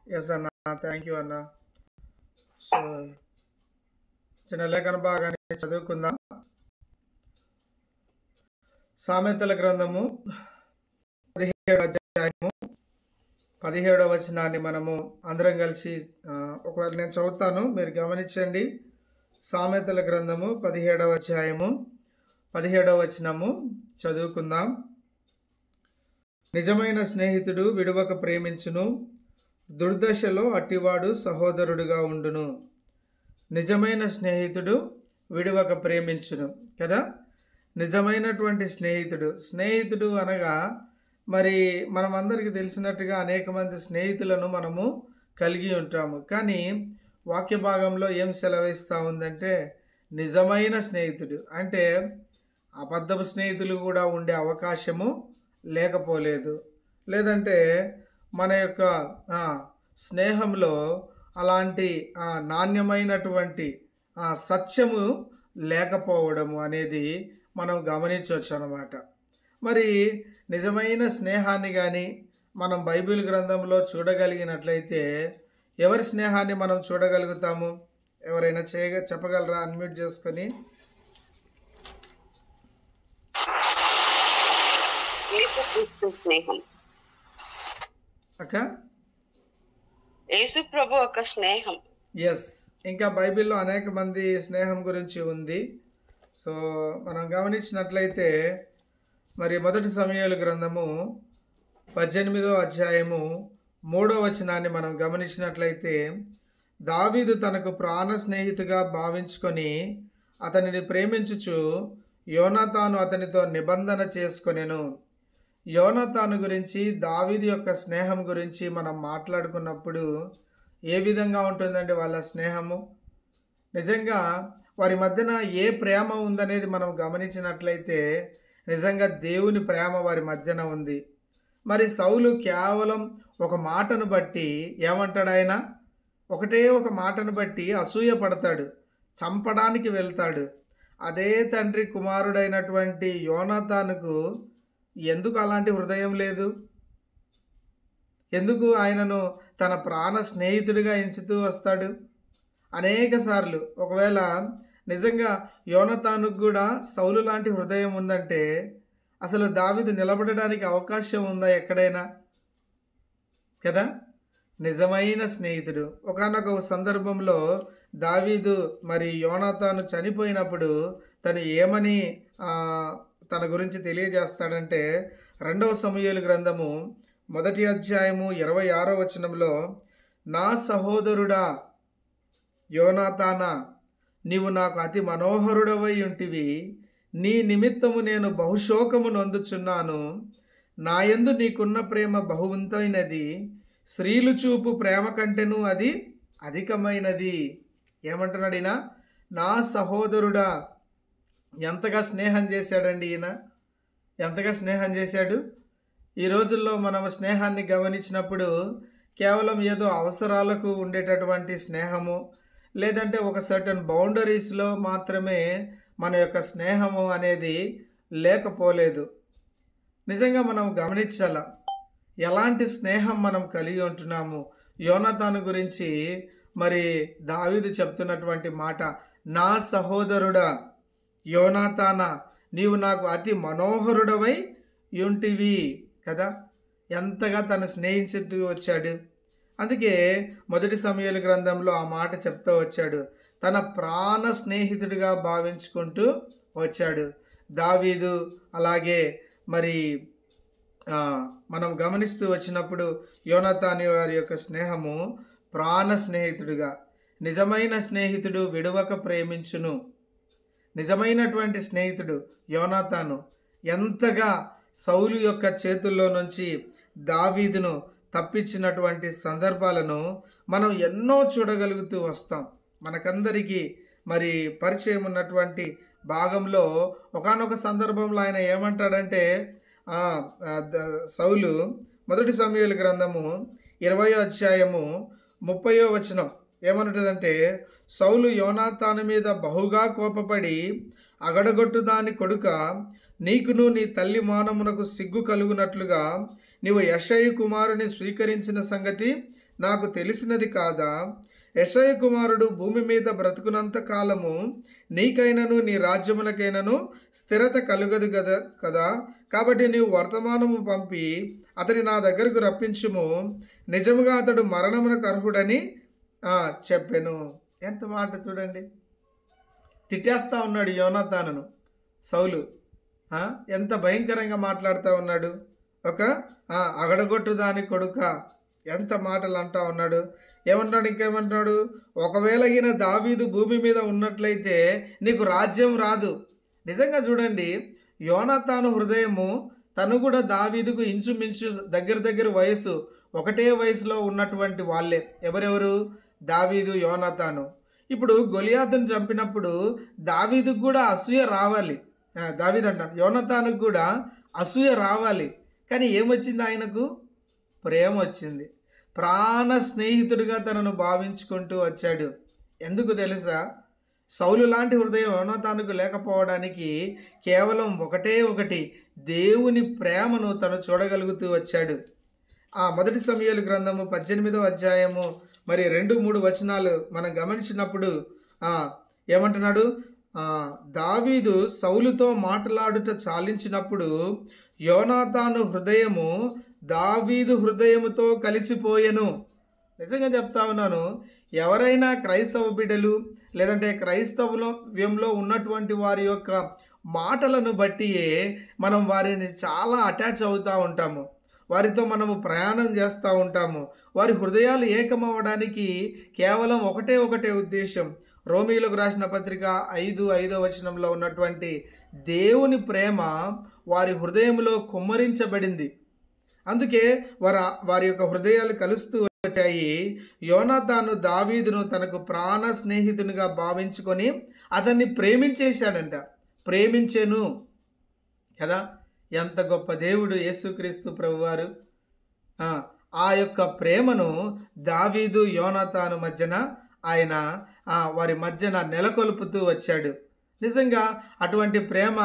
Yes అన్న. Thank you అన్న. So చిన్న లేఖన భాగాన్ని చదువుకుందాం. సామెతల గ్రంథము 17వ అధ్యాయము 17వ వచనాన్ని మనము అందరం కలిసి ఒకవేళ నేను చదువుతాను, మీరు గమనించండి. సామెతల గ్రంథము 17వ అధ్యాయము 17వ వచనము చదువుకుందాం. నిజమైన స్నేహితుడు విడువక ప్రేమించును, దుర్దశలో అట్టివాడు సహోదరుడుగా ఉండును. నిజమైన స్నేహితుడు విడువక ప్రేమించును కదా. నిజమైనటువంటి స్నేహితుడు అనగా మరి మనమందరికీ తెలిసినట్టుగా అనేక మంది స్నేహితులను మనము కలిగి ఉంటాము. కానీ వాక్య భాగంలో ఏం సెలవిస్తూ ఉందంటే నిజమైన స్నేహితుడు అంటే అబద్ధపు స్నేహితులు కూడా ఉండే అవకాశము లేకపోలేదు. లేదంటే మన యొక్క స్నేహంలో అలాంటి నాణ్యమైనటువంటి సత్యము లేకపోవడము అనేది మనం గమనించవచ్చు అన్నమాట. మరి నిజమైన స్నేహాన్ని కానీ మనం బైబిల్ గ్రంథంలో చూడగలిగినట్లయితే ఎవరి స్నేహాన్ని మనం చూడగలుగుతాము? ఎవరైనా చెప్పగలరా? అన్మ్యూట్ చేసుకొని. అక్క యేసు ప్రభు ఒక స్నేహం. ఎస్, ఇంకా బైబిల్లో అనేక మంది స్నేహం గురించి ఉంది. సో మనం గమనించినట్లయితే మరి 1 సమూయేలు గ్రంథము 18వ అధ్యాయము 3వ వచనాన్ని మనం గమనించినట్లయితే దావీదు తనకు ప్రాణ స్నేహితుగా భావించుకొని అతనిని ప్రేమించుచు యోనాతాను అతనితో నిబంధన చేసుకొనెను. యోనాతాను గురించి, దావీదు యొక్క స్నేహం గురించి మనం మాట్లాడుకున్నప్పుడు ఏ విధంగా ఉంటుందండి వాళ్ళ స్నేహము? నిజంగా వారి మధ్యన ఏ ప్రేమ ఉందనేది మనం గమనించినట్లయితే నిజంగా దేవుని ప్రేమ వారి మధ్యన ఉంది. మరి సౌలు కేవలం ఒక మాటను బట్టి ఏమంటాడు? ఆయన ఒకటే ఒక మాటను బట్టి అసూయ పడతాడు, చంపడానికి వెళ్తాడు. అదే తండ్రి కుమారుడైనటువంటి యోనాతానుకు ఎందుకు అలాంటి హృదయం లేదు? ఎందుకు ఆయనను తన ప్రాణ స్నేహితుడిగా ఎంచుతూ వస్తాడు అనేక సార్లు? ఒకవేళ నిజంగా యోనాతానుకు కూడా సౌలు లాంటి హృదయం ఉందంటే అసలు దావీదు నిలబడడానికి అవకాశం ఉందా ఎక్కడైనా? కదా. నిజమైన స్నేహితుడు. ఒకానొక సందర్భంలో దావీదు మరి యోనాతాను చనిపోయినప్పుడు తను ఏమని తన గురించి తెలియజేస్తాడంటే 2వ సమూయేలు గ్రంథము 1వ అధ్యాయము 26వ వచనంలో, నా సహోదరుడా యోనాతానా, నీవు నాకు అతి మనోహరుడవై ఉంటివి. నీ నిమిత్తము నేను బహుశోకము నొందుచున్నాను. నాయందు నీకున్న ప్రేమ బహువంతైనది, స్త్రీలు చూపు ప్రేమ కంటేను అది అధికమైనది. ఏమంటున్నాడు ఈయన? నా సహోదరుడా. ఎంతగా స్నేహం చేశాడండి ఈయన, ఎంతగా స్నేహం చేశాడు. ఈ రోజుల్లో మనం స్నేహాన్ని గమనించినప్పుడు కేవలం ఏదో అవసరాలకు ఉండేటటువంటి స్నేహము, లేదంటే ఒక సర్టన్ బౌండరీస్లో మాత్రమే మన యొక్క స్నేహము అనేది లేకపోలేదు. నిజంగా మనం గమనించాల ఎలాంటి స్నేహం మనం కలిగి ఉంటున్నాము. యోనాతాను గురించి మరి దావీదు చెప్తున్నటువంటి మాట, నా సహోదరుడా యోనాతానా, నీవు నాకు అతి మనోహరుడవై ఉంటివి కదా. ఎంతగా తను స్నేహించుతూ వచ్చాడు. అందుకే 1 సమూయేలు గ్రంథంలో ఆ మాట చెప్తూ వచ్చాడు, తన ప్రాణ స్నేహితుడిగా భావించుకుంటూ వచ్చాడు దావీదు. అలాగే మరి మనం గమనిస్తూ వచ్చినప్పుడు యోనాతాను వారి యొక్క స్నేహము ప్రాణ స్నేహితుడిగా. నిజమైన స్నేహితుడు విడువక ప్రేమించును. నిజమైనటువంటి స్నేహితుడు యోనాతాను ఎంతగా సౌలు యొక్క చేతుల్లో నుంచి దావీదును తప్పించినటువంటి సందర్భాలను మనం ఎన్నో చూడగలుగుతూ వస్తాం. మనకందరికీ మరి పరిచయం ఉన్నటువంటి భాగంలో ఒకానొక సందర్భంలో ఆయన ఏమంటాడంటే సౌలు 1 సమూయేలు గ్రంథము 20వ అధ్యాయము 30వ వచనం ఏమనుంటుందంటే, సౌలు యోనాతాను మీద బహుగా కోపపడి అగడగొట్టు దాని కొడుక, నీకును నీ తల్లి మానమునకు సిగ్గు కలుగునట్లుగా నీవు యెషయి కుమారుని స్వీకరించిన సంగతి నాకు తెలిసినది కాదా? యెషయ కుమారుడు భూమి మీద బ్రతుకునంత కాలము నీకైనను నీ రాజ్యమునకైనను స్థిరత కలుగదు కదా. కాబట్టి నీవు వర్తమానము పంపి అతని నా దగ్గరకు రప్పించుము. నిజముగా అతడు మరణమునకు అర్హుడని చెప్పెను. ఎంత మాట చూడండి, తిట్టేస్తా ఉన్నాడు యోనాతానును సౌలు. ఎంత భయంకరంగా మాట్లాడుతూ ఉన్నాడు. ఒక అగడగొట్టు దాని కొడుక, ఎంత మాటలు అంటా ఉన్నాడు. ఏమంటున్నాడు, ఇంకేమంటున్నాడు, ఒకవేళ ఈయన దావీదు భూమి మీద ఉన్నట్లయితే నీకు రాజ్యం రాదు. నిజంగా చూడండి, యోనాతాను హృదయము, తను కూడా దావీదుకు ఇంచుమించు దగ్గర వయసు, ఒకటే వయసులో ఉన్నటువంటి వాళ్ళే. ఎవరెవరు? దావీదు, యోనాతాను. ఇప్పుడు గొలియాతును చంపినప్పుడు దావీదుకు కూడా అసూయ రావాలి. దావీదు అంటాడు, యోనాతానుకు కూడా అసూయ రావాలి. కానీ ఏమొచ్చింది? ఆయనకు ప్రేమ వచ్చింది. ప్రాణ స్నేహితుడిగా తనను భావించుకుంటూ వచ్చాడు. ఎందుకు తెలుసా? సౌలు లాంటి హృదయం యోనాతానుకు లేకపోవడానికి కేవలం ఒకటి, దేవుని ప్రేమను తను చూడగలుగుతూ వచ్చాడు. మొదటి సమూయేలు గ్రంథము 18వ అధ్యాయము మరి 2-3 వచనాలు మనం గమనించినప్పుడు ఏమంటున్నాడు, దావీదు సౌలుతో మాట్లాడుట చాలించినప్పుడు యోనాతాను హృదయము దావీదు హృదయముతో కలిసిపోయెను. నిజంగా చెప్తా ఉన్నాను, ఎవరైనా క్రైస్తవ బిడ్డలు లేదంటే క్రైస్తవ్యంలో ఉన్నటువంటి వారి యొక్క మాటలను బట్టియే మనం వారిని చాలా అటాచ్ అవుతూ ఉంటాము. వారితో మనము ప్రయాణం చేస్తూ ఉంటాము. వారి హృదయాలు ఏకమవ్వడానికి కేవలం ఒకటే ఉద్దేశం. రోమీయులకు రాసిన పత్రిక 5:5 వచనంలో ఉన్నటువంటి దేవుని ప్రేమ వారి హృదయంలో కుమ్మరించబడింది. అందుకే వారి యొక్క హృదయాలు కలుస్తూ వచ్చాయి. యోనాతాను దావీదును తనకు ప్రాణ స్నేహితునిగా భావించుకొని అతన్ని ప్రేమించేశాడంట. ప్రేమించెను కదా. ఎంత గొప్ప దేవుడు యేసుక్రీస్తు ప్రభువారు. ఆ యొక్క ప్రేమను దావీదు యోనాతాను మధ్యన ఆయన వారి మధ్యన నెలకొల్పుతూ వచ్చాడు. నిజంగా అటువంటి ప్రేమ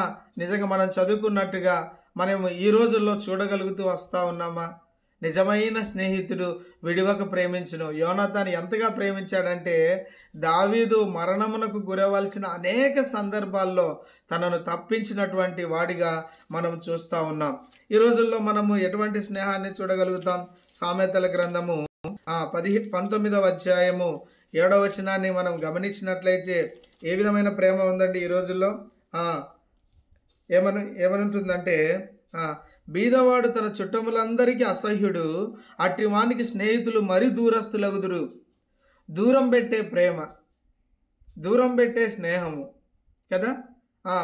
నిజంగా మనం చదువుకున్నట్టుగా మనం ఈ రోజుల్లో చూడగలుగుతూ వస్తూ ఉన్నామా? నిజమైన స్నేహితుడు విడివక ప్రేమించును. యోనాతాను ఎంతగా ప్రేమించాడంటే దావీదు మరణమునకు గురవలసిన అనేక సందర్భాల్లో తనను తప్పించినటువంటి వాడిగా మనం చూస్తూ ఉన్నాం. ఈ రోజుల్లో మనము ఎటువంటి స్నేహాన్ని చూడగలుగుతాం? సామెతల గ్రంథము 19వ అధ్యాయము 7వ వచనాన్ని మనం గమనించినట్లయితే ఏ విధమైన ప్రేమ ఉందండి ఈ రోజుల్లో? ఏమనుంటుందంటే, బీదవాడు తన చుట్టములందరికీ అసహ్యుడు, అట్టి వానికి స్నేహితులు మరి దూరస్తులగుదురు. దూరం పెట్టే ప్రేమ, దూరం పెట్టే స్నేహము కదా.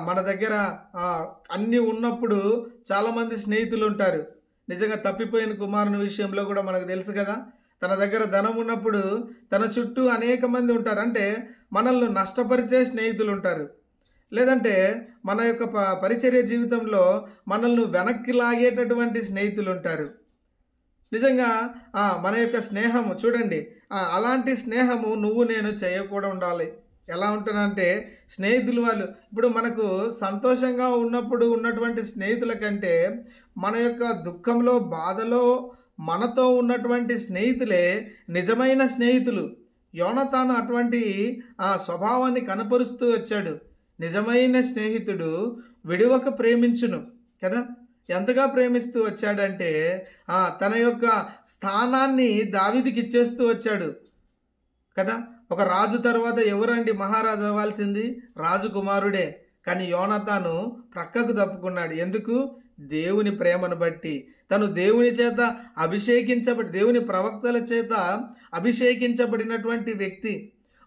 మన దగ్గర అన్నీ ఉన్నప్పుడు చాలామంది స్నేహితులు ఉంటారు. నిజంగా తప్పిపోయిన కుమారుని విషయంలో కూడా మనకు తెలుసు కదా. తన దగ్గర ధనం ఉన్నప్పుడు తన చుట్టూ అనేక మంది ఉంటారు. అంటే మనల్ని నష్టపరిచే స్నేహితులు ఉంటారు. లేదంటే మన యొక్క పరిచర్య జీవితంలో మనల్ని వెనక్కి లాగేటటువంటి స్నేహితులు ఉంటారు. నిజంగా మన యొక్క స్నేహము చూడండి, అలాంటి స్నేహము నువ్వు నేను చేయకుండా ఉండాలి. ఎలా ఉంటుందంటే, స్నేహితులు వాళ్ళు ఇప్పుడు మనకు సంతోషంగా ఉన్నప్పుడు ఉన్నటువంటి స్నేహితుల కంటే మన యొక్క దుఃఖంలో బాధలో మనతో ఉన్నటువంటి స్నేహితులే నిజమైన స్నేహితులు. యోనాతాను అటువంటి స్వభావాన్ని కనపరుస్తూ వచ్చాడు. నిజమైన స్నేహితుడు విడివక ప్రేమించును కదా. ఎంతగా ప్రేమిస్తూ వచ్చాడంటే తన యొక్క స్థానాన్ని దావీదుకి ఇచ్చేస్తూ వచ్చాడు కదా. ఒక రాజు తర్వాత ఎవరండి మహారాజు అవ్వాల్సింది? రాజకుమారుడే. కానీ యోనాతాను ప్రక్కకు తప్పుకున్నాడు. ఎందుకు? దేవుని ప్రేమను బట్టి. తను దేవుని చేత దేవుని ప్రవక్తల చేత అభిషేకించబడినటువంటి వ్యక్తి.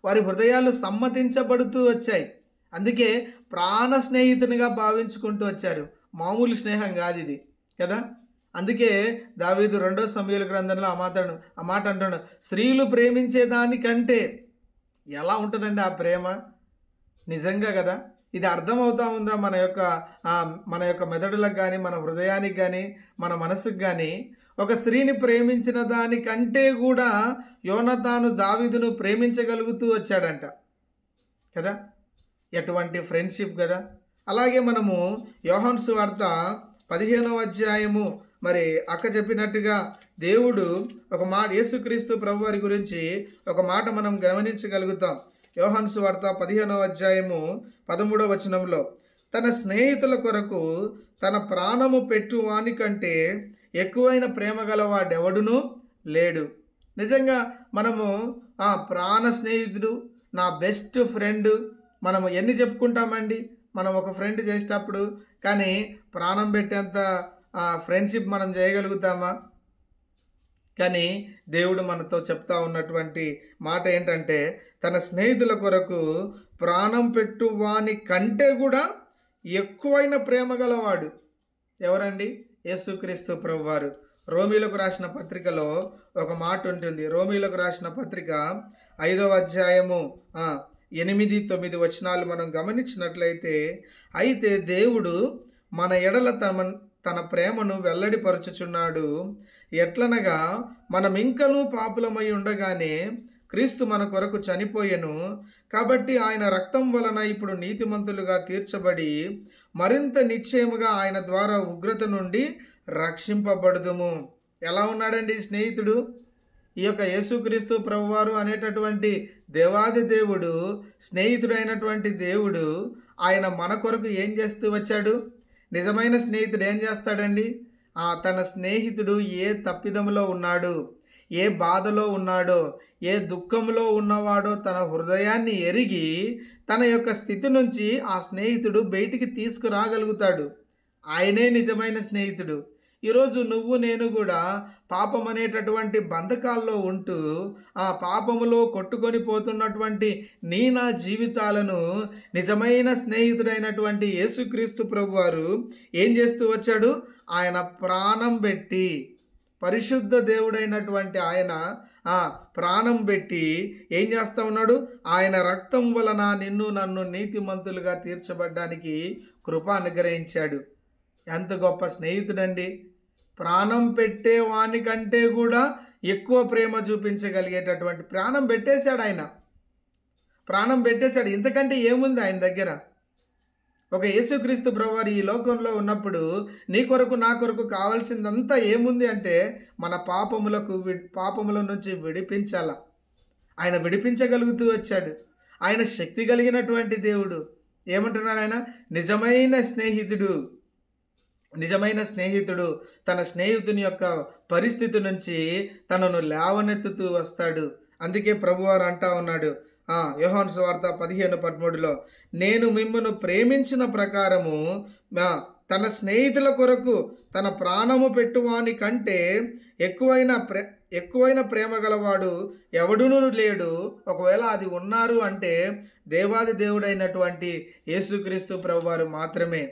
వారి హృదయాలు సమ్మతించబడుతూ వచ్చాయి. అందుకే ప్రాణ స్నేహితునిగా భావించుకుంటూ వచ్చారు. మామూలు స్నేహం కాదు ఇది కదా. అందుకే దావీదు 2వ సమూయేలు గ్రంథంలో ఆ మాట అంటాడు, స్త్రీలు ప్రేమించేదానికంటే. ఎలా ఉంటుందండి ఆ ప్రేమ? నిజంగా కదా. ఇది అర్థమవుతా ఉందా మన యొక్క మెదడులకు కానీ, మన హృదయానికి కానీ, మన మనసుకు కానీ? ఒక స్త్రీని ప్రేమించిన దానికంటే కూడా యోనాతాను దావీదును ప్రేమించగలుగుతూ వచ్చాడంట కదా. ఎటువంటి ఫ్రెండ్షిప్ కదా. అలాగే మనము యోహాను సువార్త 15వ అధ్యాయము మరి అక్క చెప్పినట్టుగా దేవుడు ఒక మాట, యేసుక్రీస్తు ప్రభు వారి గురించి ఒక మాట మనం గమనించగలుగుతాం. యోహాను సువార్త 15వ అధ్యాయము 13వ వచనంలో, తన స్నేహితుల కొరకు తన ప్రాణము పెట్టు వాని కంటే ఎక్కువైన ప్రేమ గలవాడెవడునూ లేడు. నిజంగా మనము ప్రాణ స్నేహితుడు, నా బెస్ట్ ఫ్రెండ్, మనము ఎన్ని చెప్పుకుంటామండి మనం ఒక ఫ్రెండ్ చేసేటప్పుడు. కానీ ప్రాణం పెట్టేంత ఫ్రెండ్షిప్ మనం చేయగలుగుతామా? కానీ దేవుడు మనతో చెప్తా ఉన్నటువంటి మాట ఏంటంటే, తన స్నేహితుల కొరకు ప్రాణం పెట్టు వాని కంటే కూడా ఎక్కువైన ప్రేమ గలవాడు ఎవరండి? యేసుక్రీస్తు ప్రభువారు. రోమీలకు రాసిన పత్రికలో ఒక మాట ఉంటుంది. రోమీలకు రాసిన పత్రిక 5వ అధ్యాయము 8-9 వచనాలు మనం గమనించినట్లయితే, అయితే దేవుడు మన ఎడల తన ప్రేమను వెల్లడిపరచుచున్నాడు. ఎట్లనగా మనం ఇంకనూ పాపులమై ఉండగానే క్రీస్తు మన కొరకు చనిపోయెను. కాబట్టి ఆయన రక్తం వలన ఇప్పుడు నీతిమంతులుగా తీర్చబడి మరింత నిశ్చయముగా ఆయన ద్వారా ఉగ్రత నుండి రక్షింపబడుదుము. ఎలా ఉన్నాడండి స్నేహితుడు? ఈ యొక్క యేసుక్రీస్తు ప్రభువారు అనేటటువంటి దేవాది దేవుడు, స్నేహితుడైనటువంటి దేవుడు, ఆయన మన కొరకు ఏం చేస్తూ వచ్చాడు? నిజమైన స్నేహితుడు ఏం చేస్తాడండి? తన స్నేహితుడు ఏ తప్పిదములో ఉన్నాడు, ఏ బాధలో ఉన్నాడో, ఏ దుఃఖంలో ఉన్నవాడో తన హృదయాన్ని ఎరిగి తన యొక్క స్థితి నుంచి ఆ స్నేహితుడు బయటికి తీసుకురాగలుగుతాడు. ఆయనే నిజమైన స్నేహితుడు. ఈరోజు నువ్వు నేను కూడా పాపం అనేటటువంటి బంధకాల్లో ఉంటూ ఆ పాపములో కొట్టుకొని పోతున్నటువంటి నా జీవితాలను నిజమైన స్నేహితుడైనటువంటి యేసుక్రీస్తు ప్రభువారు ఏం చేస్తూ వచ్చాడు? ఆయన ప్రాణం పెట్టి, పరిశుద్ధ దేవుడైనటువంటి ఆయన ప్రాణం పెట్టి ఏం చేస్తూ ఉన్నాడు? ఆయన రక్తం వలన నిన్ను నన్ను నీతిమంతులుగా తీర్చబడ్డానికి కృప అనుగ్రహించాడు. ఎంత గొప్ప స్నేహితుడండి! ప్రాణం పెట్టే వానికంటే కూడా ఎక్కువ ప్రేమ చూపించగలిగేటటువంటి ప్రాణం పెట్టేశాడు ఆయన. ప్రాణం పెట్టేశాడు. ఇంతకంటే ఏముంది ఆయన దగ్గర? ఒక యేసుక్రీస్తు ప్రభువారు ఈ లోకంలో ఉన్నప్పుడు నీ కొరకు నా కొరకు కావాల్సిందంతా ఏముంది అంటే, మన పాపముల నుంచి విడిపించాల. ఆయన విడిపించగలుగుతూ వచ్చాడు. ఆయన శక్తి కలిగినటువంటి దేవుడు. ఏమంటున్నాడు ఆయన? నిజమైన స్నేహితుడు తన స్నేహితుని యొక్క పరిస్థితి నుంచి తనను లేవనెత్తుతూ వస్తాడు. అందుకే ప్రభువారు అంటా ఉన్నాడు యోహాను సువార్త 15:13లో, నేను మిమ్మును ప్రేమించిన ప్రకారము తన స్నేహితుల కొరకు తన ప్రాణము పెట్టువాని కంటే ఎక్కువైన ప్రేమ గలవాడు ఎవడునూ లేడు. ఒకవేళ అది ఉన్నారు అంటే దేవాది దేవుడైనటువంటి యేసుక్రీస్తు ప్రభువారు మాత్రమే.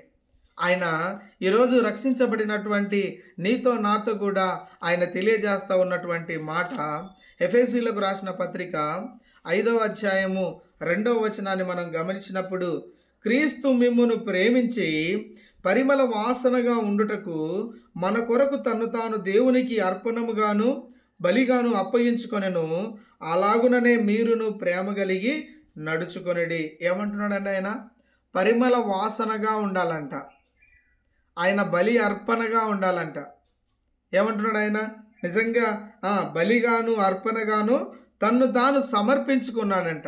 ఆయన ఈరోజు రక్షించబడినటువంటి నీతో నాతో కూడా ఆయన తెలియజేస్తూ ఉన్నటువంటి మాట, ఎఫెసీయులకు రాసిన పత్రిక 5వ అధ్యాయము 2వ వచనాన్ని మనం గమనించినప్పుడు, క్రీస్తు మిమ్మును ప్రేమించి పరిమళ వాసనగా ఉండుటకు మన కొరకు తన్ను తాను దేవునికి అర్పణముగాను బలిగాను అప్పగించుకొనెను, అలాగుననే మీరును ప్రేమ కలిగి నడుచుకొనిడి. ఏమంటున్నాడండి ఆయన? పరిమళ వాసనగా ఉండాలంట. ఆయన బలి అర్పణగా ఉండాలంట. ఏమంటున్నాడు ఆయన? నిజంగా బలిగాను అర్పణగాను తన్ను తాను సమర్పించుకున్నాడంట.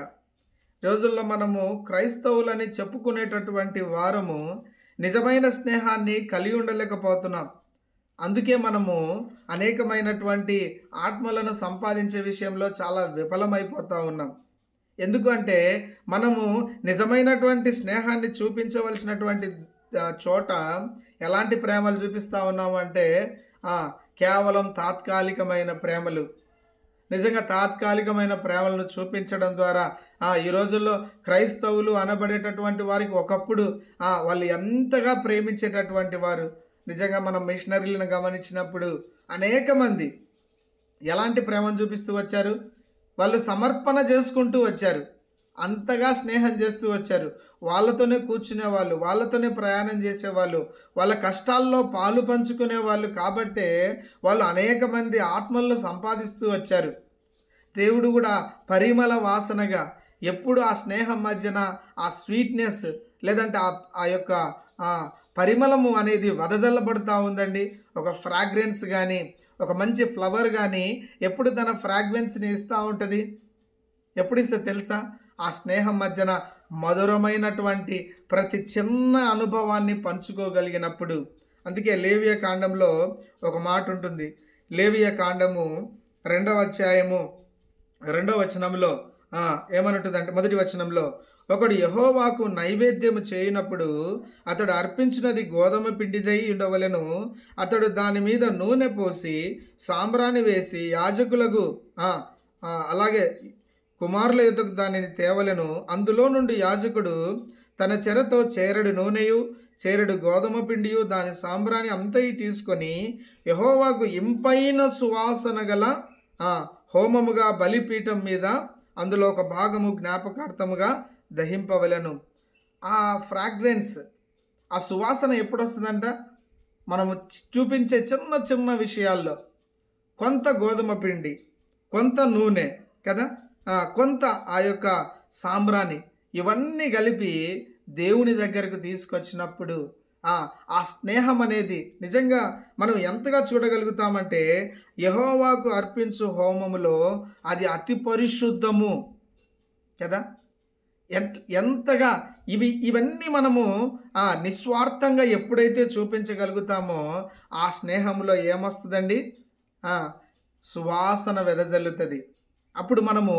రోజుల్లో మనము క్రైస్తవులని చెప్పుకునేటటువంటి వారము నిజమైన స్నేహాన్ని కలిగి ఉండలేకపోతున్నాం. అందుకే మనము అనేకమైనటువంటి ఆత్మలను సంపాదించే విషయంలో చాలా విఫలమైపోతూ ఉన్నాం. ఎందుకంటే మనము నిజమైనటువంటి స్నేహాన్ని చూపించవలసినటువంటి చోట ఎలాంటి ప్రేమలు చూపిస్తూ ఉన్నాము అంటే కేవలం తాత్కాలికమైన ప్రేమలు. నిజంగా తాత్కాలికమైన ప్రేమలను చూపించడం ద్వారా ఈ రోజుల్లో క్రైస్తవులు అనబడేటటువంటి వారికి ఒకప్పుడు వాళ్ళు ఎంతగా ప్రేమించేటటువంటి వారు. నిజంగా మనం మిషనరీలను గమనించినప్పుడు అనేక మంది ఎలాంటి ప్రేమను చూపిస్తూ వచ్చారు? వాళ్ళు సమర్పణ చేసుకుంటూ వచ్చారు, అంతగా స్నేహం చేస్తూ వచ్చారు. వాళ్ళతోనే కూర్చునేవాళ్ళు, వాళ్ళతోనే ప్రయాణం చేసేవాళ్ళు, వాళ్ళ కష్టాల్లో పాలు పంచుకునేవాళ్ళు. కాబట్టే వాళ్ళు అనేక మంది ఆత్మలను సంపాదిస్తూ వచ్చారు. దేవుడు కూడా పరిమళ వాసనగా ఎప్పుడు ఆ స్నేహం మధ్యన ఆ స్వీట్నెస్ లేదంటే ఆ యొక్క పరిమళము అనేది వదజల్లబడుతూ ఉందండి. ఒక ఫ్రాగ్రెన్స్ కానీ, ఒక మంచి ఫ్లవర్ కానీ ఎప్పుడు తన ఫ్రాగ్రెన్స్ని ఇస్తూ ఉంటుంది? ఎప్పుడు ఇస్తే తెలుసా? ఆ స్నేహం మధ్యన మధురమైనటువంటి ప్రతి చిన్న అనుభవాన్ని పంచుకోగలిగినప్పుడు. అందుకే లేవియ కాండంలో ఒక మాట ఉంటుంది. లేవియ కాండము 2వ అధ్యాయము 2వ వచనంలో ఏమనుంటుందంటే, మొదటి వచనంలో, ఒకడు యెహోవాకు నైవేద్యము చేయునప్పుడు అతడు అర్పించినది గోధుమ పిండిదై ఉండవలెను. అతడు దాని మీద నూనె పోసి సాంబ్రాణి వేసి యాజకులకు అలాగే కుమారుల యొద్దకు దానిని తేవలెను. అందులో నుండి యాజకుడు తన చెరతో చేరెడు నూనెయు చేరెడు గోధుమ పిండియు దాని సాంబ్రాణి అంతయి తీసుకొని యెహోవాకు ఇంపైన సువాసన గల హోమముగా బలిపీఠం మీద అందులో ఒక భాగము జ్ఞాపకార్థముగా దహింపవలెను. ఆ ఫ్రాగ్రెన్స్, ఆ సువాసన ఎప్పుడు వస్తుందంట? మనము చూపించే చిన్న చిన్న విషయాల్లో కొంత గోధుమ పిండి, కొంత నూనె కదా, కొంత ఆ యొక్క సాంబ్రాణి, ఇవన్నీ కలిపి దేవుని దగ్గరకు తీసుకొచ్చినప్పుడు ఆ స్నేహం అనేది నిజంగా మనం ఎంతగా చూడగలుగుతామంటే, యెహోవాకు అర్పించు హోమములో అది అతి పరిశుద్ధము కదా. ఎంతగా ఇవన్నీ మనము నిస్వార్థంగా ఎప్పుడైతే చూపించగలుగుతామో ఆ స్నేహంలో ఏమొస్తుందండి? సువాసన వెదజల్లుతుంది. అప్పుడు మనము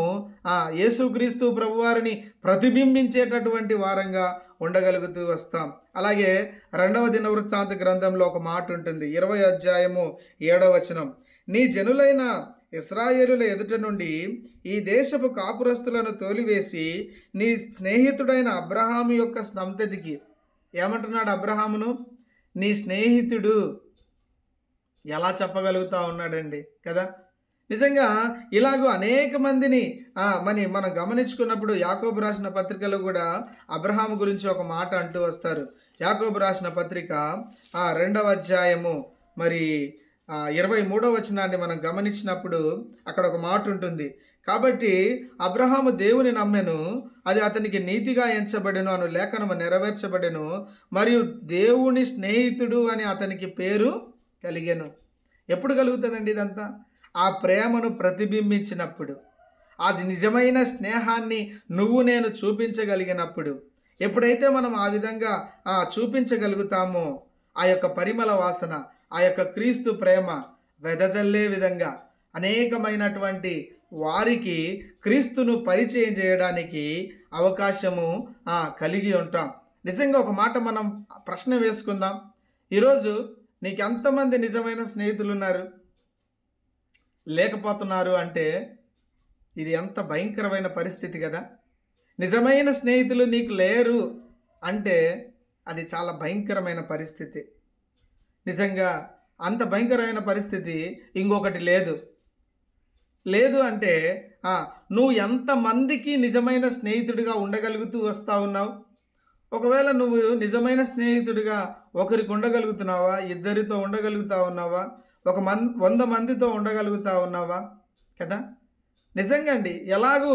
యేసుక్రీస్తు ప్రభువారిని ప్రతిబింబించేటటువంటి వారంగా ఉండగలుగుతూ వస్తాం. అలాగే 2వ దినవృత్తాంత గ్రంథంలో ఒక మాట ఉంటుంది, 20వ అధ్యాయము 7వ వచనం, నీ జనులైన ఇశ్రాయేలుల ఎదుట నుండి ఈ దేశపు కాపురస్తులను తోలివేసి నీ స్నేహితుడైన అబ్రహాము యొక్క సంతతికి. ఏమంటున్నాడు అబ్రహామును? నీ స్నేహితుడు. ఎలా చెప్పగలుగుతా ఉన్నాడండి కదా. నిజంగా ఇలాగూ అనేక మందిని మనం గమనించుకున్నప్పుడు యాకోబు రాసిన పత్రికలో కూడా అబ్రహాము గురించి ఒక మాట అంటూ వస్తారు. యాకోబు రాసిన పత్రిక 2వ అధ్యాయము 23వ వచనాన్ని మనం గమనించినప్పుడు అక్కడ ఒక మాట ఉంటుంది. కాబట్టి అబ్రహాము దేవుని నమ్మెను, అది అతనికి నీతిగా ఎంచబడెను అను లేఖనము నెరవేర్చబడెను, మరియు దేవుని స్నేహితుడు అని అతనికి పేరు కలిగెను. ఎప్పుడు కలుగుతుందండి ఇదంతా? ఆ ప్రేమను ప్రతిబింబించినప్పుడు, అది నిజమైన స్నేహాన్ని నువ్వు నేను చూపించగలిగినప్పుడు. ఎప్పుడైతే మనం ఆ విధంగా చూపించగలుగుతామో ఆ యొక్క పరిమళ వాసన, ఆ యొక్క క్రీస్తు ప్రేమ వెదజల్లే విధంగా అనేకమైనటువంటి వారికి క్రీస్తును పరిచయం చేయడానికి అవకాశము కలిగి ఉంటాం. నిజంగా ఒక మాట మనం ప్రశ్న వేసుకుందాం. ఈరోజు నీకు ఎంతమంది నిజమైన స్నేహితులు ఉన్నారు? లేకపోతున్నారు అంటే ఇది ఎంత భయంకరమైన పరిస్థితి కదా. నిజమైన స్నేహితులు నీకు లేరు అంటే అది చాలా భయంకరమైన పరిస్థితి. నిజంగా అంత భయంకరమైన పరిస్థితి ఇంకొకటి లేదు అంటే నువ్వు ఎంతమందికి నిజమైన స్నేహితుడిగా ఉండగలుగుతూ వస్తూ ఉన్నావు? ఒకవేళ నువ్వు నిజమైన స్నేహితుడిగా ఒకరికి ఉండగలుగుతున్నావా? ఇద్దరితో ఉండగలుగుతా ఉన్నావా? 100 మందితో ఉండగలుగుతా ఉన్నావా కదా. నిజంగా అండి, ఎలాగూ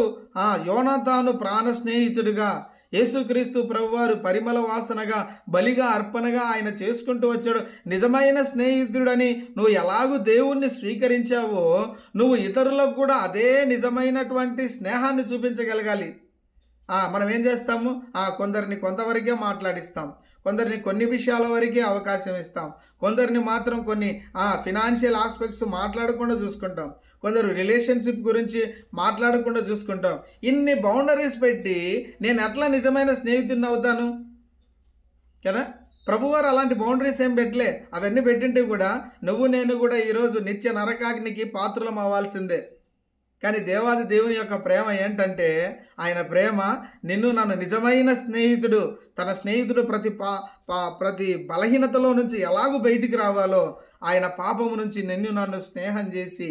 యోనాతాను ప్రాణ స్నేహితుడిగా యేసుక్రీస్తు ప్రభువారు పరిమళ వాసనగా బలిగా అర్పణగా ఆయన చేసుకుంటూ వచ్చాడు. నిజమైన స్నేహితుడని నువ్వు ఎలాగూ దేవుణ్ణి స్వీకరించావో నువ్వు ఇతరులకు కూడా అదే నిజమైనటువంటి స్నేహాన్ని చూపించగలగాలి. మనం ఏం చేస్తాము? కొందరిని కొంతవరకే మాట్లాడిస్తాం, కొందరిని కొన్ని విషయాల వరకే అవకాశం ఇస్తాం, కొందరిని మాత్రం కొన్ని ఫినాన్షియల్ ఆస్పెక్ట్స్ మాట్లాడకుండా చూసుకుంటాం, కొందరు రిలేషన్షిప్ గురించి మాట్లాడకుండా చూసుకుంటాం. ఇన్ని బౌండరీస్ పెట్టి నేను ఎట్లా నిజమైన స్నేహితుడిని అవుతాను కదా. ప్రభువారు అలాంటి బౌండరీస్ ఏం పెట్టలే. అవన్నీ పెట్టింటే కూడా నువ్వు నేను కూడా ఈరోజు నిత్య నరకాగ్నికి పాత్రలం అవ్వాల్సిందే. కానీ దేవాది దేవుని యొక్క ప్రేమ ఏంటంటే, ఆయన ప్రేమ నిన్ను నన్ను నిజమైన స్నేహితుడు, తన స్నేహితుడు ప్రతి బలహీనతలో నుంచి ఎలాగూ బయటికి రావాలో ఆయన పాపము నుంచి నిన్ను నన్ను స్నేహం చేసి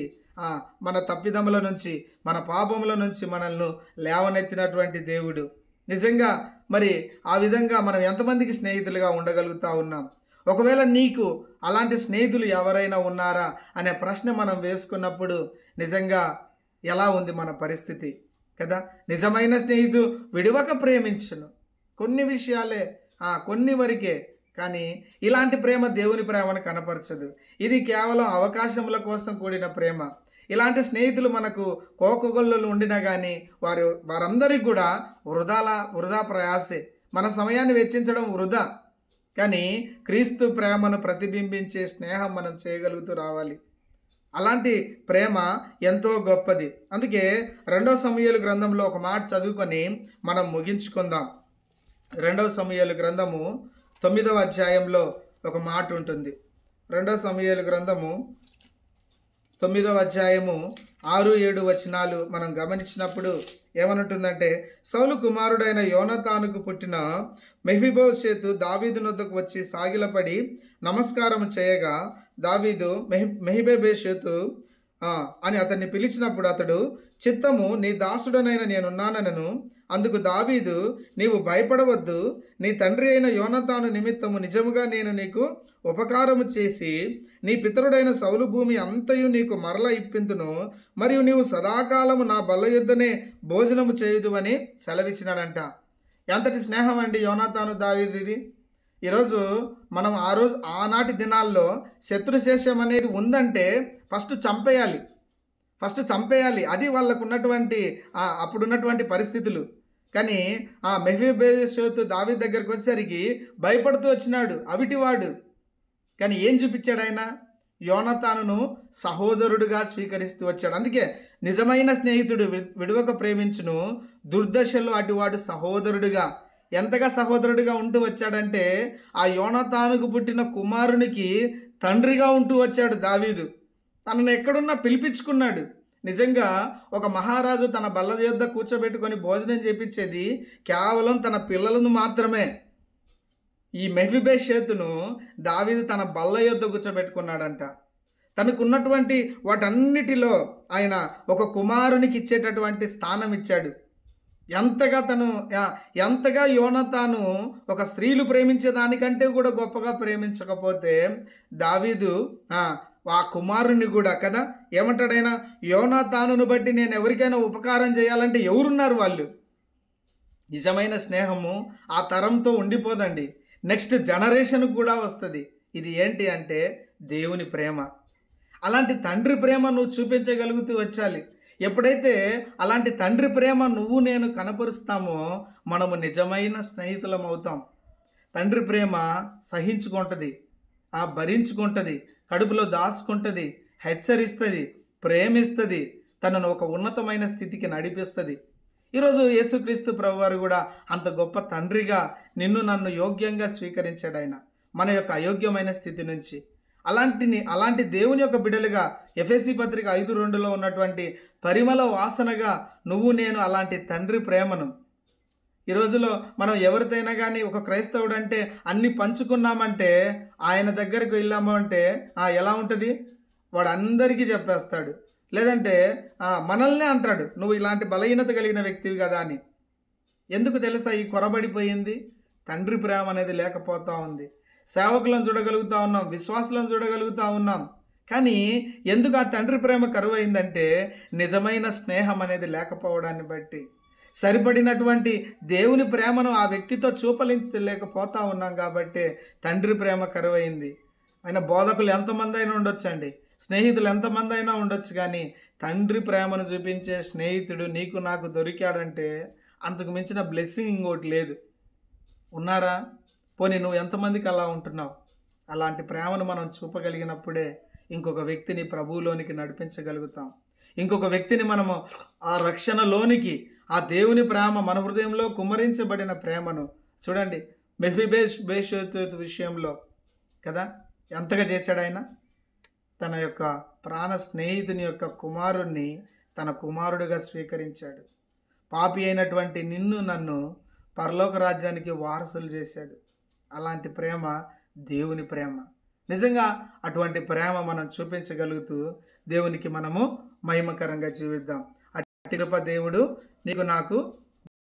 మన తప్పిదముల నుంచి మన పాపముల నుంచి మనల్ని లేవనెత్తినటువంటి దేవుడు. నిజంగా మరి ఆ విధంగా మనం ఎంతమందికి స్నేహితులుగా ఉండగలుగుతా ఉన్నాం? ఒకవేళ నీకు అలాంటి స్నేహితులు ఎవరైనా ఉన్నారా అనే ప్రశ్న మనం వేసుకున్నప్పుడు నిజంగా ఎలా ఉంది మన పరిస్థితి కదా. నిజమైన స్నేహితుడు విడివక ప్రేమించును. కొన్ని విషయాలే కొన్ని వరకే కానీ ఇలాంటి ప్రేమ దేవుని ప్రేమను కనపరచదు. ఇది కేవలం అవకాశముల కోసం కూడిన ప్రేమ. ఇలాంటి స్నేహితులు మనకు కోకొగొల్లు ఉండినా కానీ వారందరికీ కూడా వృధా ప్రయాసే. మన సమయాన్ని వెచ్చించడం వృధా. కానీ క్రీస్తు ప్రేమను ప్రతిబింబించే స్నేహం మనం చేయగలుగుతూ రావాలి. అలాంటి ప్రేమ ఎంతో గొప్పది. అందుకే 2 సమూయేలు గ్రంథంలో ఒక మాట చదువుకొని మనం ముగించుకుందాం. 2 సమూయేలు గ్రంథము 9వ అధ్యాయంలో ఒక మాట ఉంటుంది. 2 సమూయేలు గ్రంథము 9వ అధ్యాయము 6-7 వచనాలు మనం గమనించినప్పుడు ఏమనుంటుందంటే, సౌలు కుమారుడైన యోనతానుకు పుట్టిన మెఫీబోషెతు దావీదు నొద్దకు వచ్చి సాగిలపడి నమస్కారం చేయగా, దావీదు మెఫీబోషెతు అని అతన్ని పిలిచినప్పుడు అతడు, చిత్తము నీ దాసుడనైన నేనున్నానను. అందుకు దావీదు, నీవు భయపడవద్దు, నీ తండ్రి అయిన యోనతాను నిమిత్తము నిజముగా నేను నీకు ఉపకారము చేసి నీ పితరుడైన సౌలు భూమి అంతయు నీకు మరల ఇప్పింతును, మరియు నీవు సదాకాలము నా బల్ల యుద్ధనే భోజనము చేయుదు అని సెలవిచ్చినాడంట. ఎంతటి స్నేహం అండి యోనతాను దావీదుది. ఈరోజు మనం ఆనాటి దినాల్లో శత్రుశేషం అనేది ఉందంటే ఫస్ట్ చంపేయాలి. అది వాళ్ళకు ఉన్నటువంటి అప్పుడున్నటువంటి పరిస్థితులు. కానీ మెఫీబోషెతు దావీదు దగ్గరకు వచ్చేసరికి భయపడుతూ వచ్చినాడు, అవిటివాడు. కానీ ఏం చూపించాడు ఆయన? యోనతానును సహోదరుడుగా స్వీకరిస్తూ వచ్చాడు. అందుకే నిజమైన స్నేహితుడు విడువక ప్రేమించును, దుర్దశలో అటువాడు సహోదరుడుగా. ఎంతగా సహోదరుడిగా ఉంటూ వచ్చాడంటే ఆ యోనతానుకు పుట్టిన కుమారునికి తండ్రిగా ఉంటూ వచ్చాడు దావీదు. తనను ఎక్కడున్నా పిలిపించుకున్నాడు. నిజంగా ఒక మహారాజు తన బల్ల యొద్ద కూర్చోబెట్టుకొని భోజనం చేపించేది కేవలం తన పిల్లలను మాత్రమే. ఈ మెఫీబోషెతును దావీదు తన బల్ల యొద్ద కూర్చోబెట్టుకున్నాడంట. తనకున్నటువంటి వాటన్నిటిలో ఆయన ఒక కుమారునికి ఇచ్చేటటువంటి స్థానం ఇచ్చాడు. ఎంతగా యోనతాను ఒక స్త్రీలు ప్రేమించే దానికంటే కూడా గొప్పగా ప్రేమించకపోతే దావీదు ఆ కుమారుని కూడా కదా ఏమంటాడైనా, యోనతానును బట్టి నేను ఎవరికైనా ఉపకారం చేయాలంటే ఎవరున్నారు వాళ్ళు? నిజమైన స్నేహము ఆ తరంతో ఉండిపోదండి, నెక్స్ట్ జనరేషన్ కూడా వస్తుంది. ఇది ఏంటి అంటే దేవుని ప్రేమ. అలాంటి తండ్రి ప్రేమ నువ్వు చూపించగలుగుతూ వచ్చాలి. ఎప్పుడైతే అలాంటి తండ్రి ప్రేమ నువ్వు నేను కనపరుస్తామో మనము నిజమైన స్నేహితులం అవుతాం. తండ్రి ప్రేమ సహించుకుంటుంది, భరించుకుంటుంది, కడుపులో దాచుకుంటుంది, హెచ్చరిస్తుంది, ప్రేమిస్తుంది, తనను ఒక ఉన్నతమైన స్థితికి నడిపిస్తుంది. ఈరోజు యేసుక్రీస్తు ప్రభువారు కూడా అంత గొప్ప తండ్రిగా నిన్ను నన్ను యోగ్యంగా స్వీకరించాడు ఆయన మన యొక్క అయోగ్యమైన స్థితి నుంచి. అలాంటి దేవుని యొక్క బిడ్డలుగా ఎఫెసీ పత్రిక 5:2లో ఉన్నటువంటి పరిమళ వాసనగా నువ్వు నేను అలాంటి తండ్రి ప్రేమను ఈ రోజులో మనం ఎవరితైనా కానీ ఒక క్రైస్తవుడు అంటే అన్ని పంచుకున్నామంటే ఆయన దగ్గరికి వెళ్ళాము అంటే ఎలా ఉంటుంది? వాడు అందరికీ చెప్పేస్తాడు. లేదంటే మనల్నే అంటాడు, నువ్వు ఇలాంటి బలహీనత కలిగిన వ్యక్తివి కదా అని. ఎందుకు తెలుసా ఈ కొరబడిపోయింది? తండ్రి ప్రేమ అనేది లేకపోతూ ఉంది. సేవకులను చూడగలుగుతూ ఉన్నాం, విశ్వాసులను చూడగలుగుతూ ఉన్నాం, కానీ ఎందుకు ఆ తండ్రి ప్రేమ కరువు అయిందంటే నిజమైన స్నేహం అనేది లేకపోవడాన్ని బట్టి. సరిపడినటువంటి దేవుని ప్రేమను ఆ వ్యక్తితో చూపలేకపోతా ఉన్నాం కాబట్టి తండ్రి ప్రేమ కరువైంది. ఆయన బోధకులు ఎంతమంది అయినా ఉండొచ్చు అండి, స్నేహితులు ఎంతమంది అయినా ఉండొచ్చు, కానీ తండ్రి ప్రేమను చూపించే స్నేహితుడు నీకు నాకు దొరికాడంటే అంతకు మించిన బ్లెస్సింగ్ ఇంకోటి లేదు. ఉన్నారా? పోనీ నువ్వు ఎంతమందికి అలా ఉంటున్నావు? అలాంటి ప్రేమను మనం చూపగలిగినప్పుడే ఇంకొక వ్యక్తిని ప్రభువులోనికి నడిపించగలుగుతాం. ఇంకొక వ్యక్తిని మనము ఆ రక్షణలోనికి, ఆ దేవుని ప్రేమ మన హృదయంలో కుమ్మరించబడిన ప్రేమను చూడండి. మెఫీబోషెతు విషయంలో కదా ఎంతగా చేశాడు ఆయన. తన యొక్క ప్రాణ స్నేహితుని యొక్క కుమారుణ్ణి తన కుమారుడిగా స్వీకరించాడు. పాపి అయినటువంటి నిన్ను నన్ను పరలోక రాజ్యానికి వారసులు చేశాడు. అలాంటి ప్రేమ దేవుని ప్రేమ. నిజంగా అటువంటి ప్రేమ మనం చూపించగలుగుతూ దేవునికి మనము మహిమకరంగా జీవిద్దాం. అట్టి కృప దేవుడు నీకు నాకు